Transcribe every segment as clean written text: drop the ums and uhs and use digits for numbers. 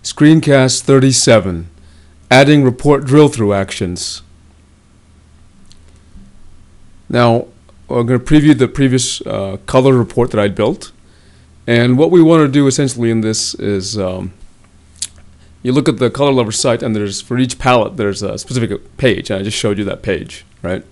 Screencast 37, Adding Report Drill-Through Actions. Now, we're going to preview the previous color report that I built. And what we want to do essentially in this is you look at the color lever site, and there's for each palette there's a specific page, and I just showed you that page, right?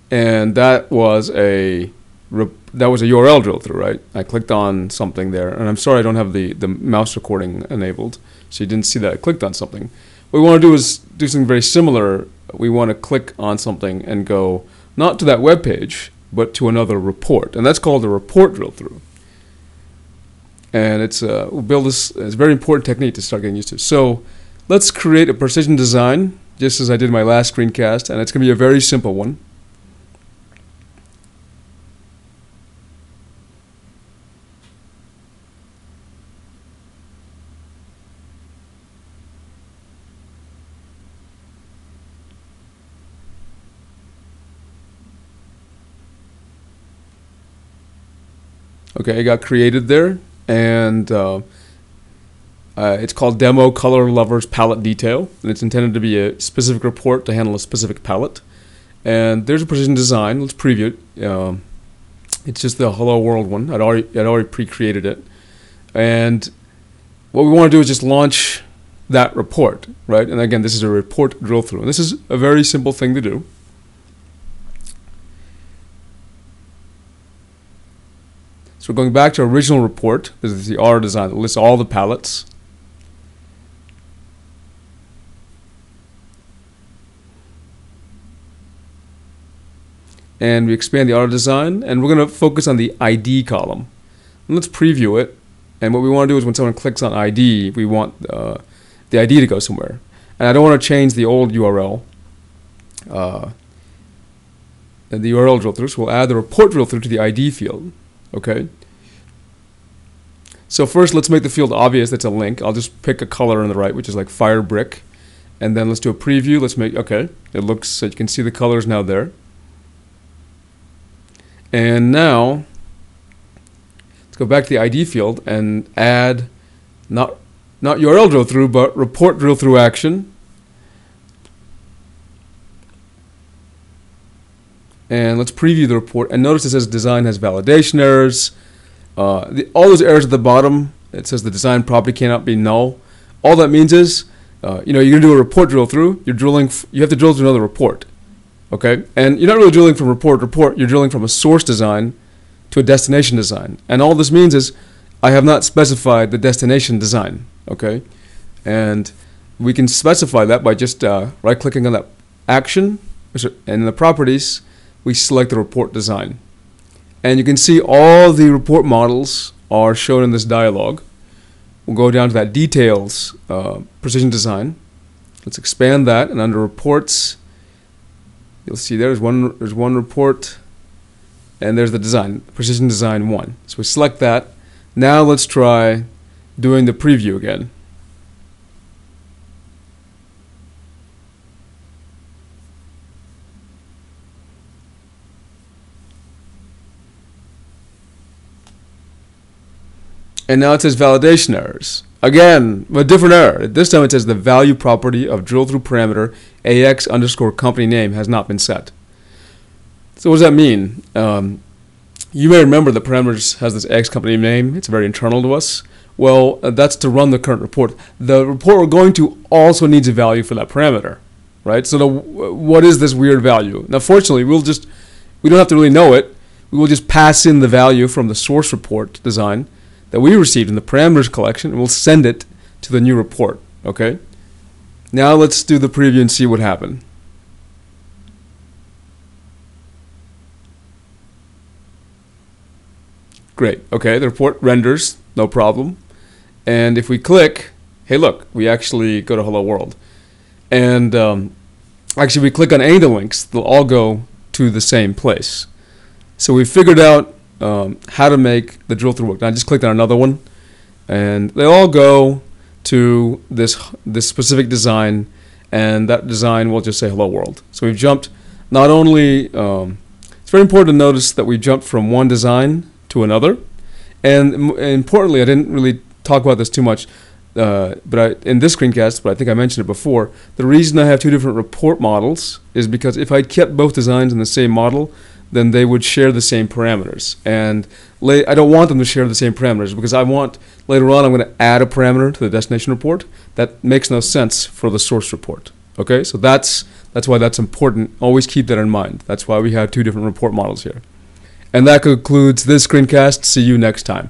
And that was a URL drill through, right? I clicked on something there, and I'm sorry I don't have the mouse recording enabled, so you didn't see that I clicked on something. What we want to do is do something very similar. We want to click on something and go not to that web page, but to another report, and that's called a report drill through. And we'll build this. It's a very important technique to start getting used to. So let's create a precision design, just as I did in my last screencast, and it's going to be a very simple one. Okay, it got created there, and it's called Demo Color Levers Palette Detail, and it's intended to be a specific report to handle a specific palette. And there's a precision design. Let's preview it. It's just the Hello World one. I'd already pre-created it, and what we want to do is just launch that report, right? And again, this is a report drill through, and this is a very simple thing to do. So we're going back to our original report. This is the R design that lists all the palettes. And we expand the auto design, and we're going to focus on the ID column. And let's preview it. And what we want to do is when someone clicks on ID, we want the ID to go somewhere. And I don't want to change the old URL. And the URL drill through, so we'll add the report drill through to the ID field. Okay. So first, let's make the field obvious. That's a link. I'll just pick a color on the right, which is like fire brick, and then let's do a preview. Let's make it looks so you can see the colors now there. And now let's go back to the ID field and add not URL drill through, but report drill through action. And let's preview the report, and notice it says design has validation errors. All those errors at the bottom, it says the design property cannot be null. All that means is, you're going to do a report drill through. You have to drill through another report, okay? And you're not really drilling from report to report. You're drilling from a source design to a destination design. And all this means is, I have not specified the destination design, okay? And we can specify that by just right-clicking on that action, and in the properties, we select the report design. And you can see all the report models are shown in this dialog. We'll go down to that details precision design. Let's expand that, and under reports, you'll see there's one report, and there's the design, precision design 1. So we select that. Now let's try doing the preview again. And now it says validation errors. Again, a different error. This time it says the value property of drill through parameter AX_company name has not been set. So what does that mean? You may remember the parameters has this AX company name. It's very internal to us. Well, that's to run the current report. The report we're going to also needs a value for that parameter, right? So what is this weird value? Now, fortunately, we don't have to really know it. We will just pass in the value from the source report design that we received in the parameters collection, and we'll send it to the new report, okay? Now let's do the preview and see what happened. Great, okay, the report renders, no problem. And if we click, hey look, we actually go to Hello World. And actually we click on any of the links, they'll all go to the same place. So we figured out how to make the drill through work. Now I just clicked on another one, and they all go to this specific design, and that design will just say Hello World. So we've jumped not only, it's very important to notice that we jumped from one design to another, And importantly, I didn't really talk about this too much, in this screencast, but I think I mentioned it before. The reason I have two different report models is because if I kept both designs in the same model, then they would share the same parameters. And I don't want them to share the same parameters because I want, later on, I'm going to add a parameter to the destination report that makes no sense for the source report. Okay, so that's why that's important. Always keep that in mind. That's why we have two different report models here. And that concludes this screencast. See you next time.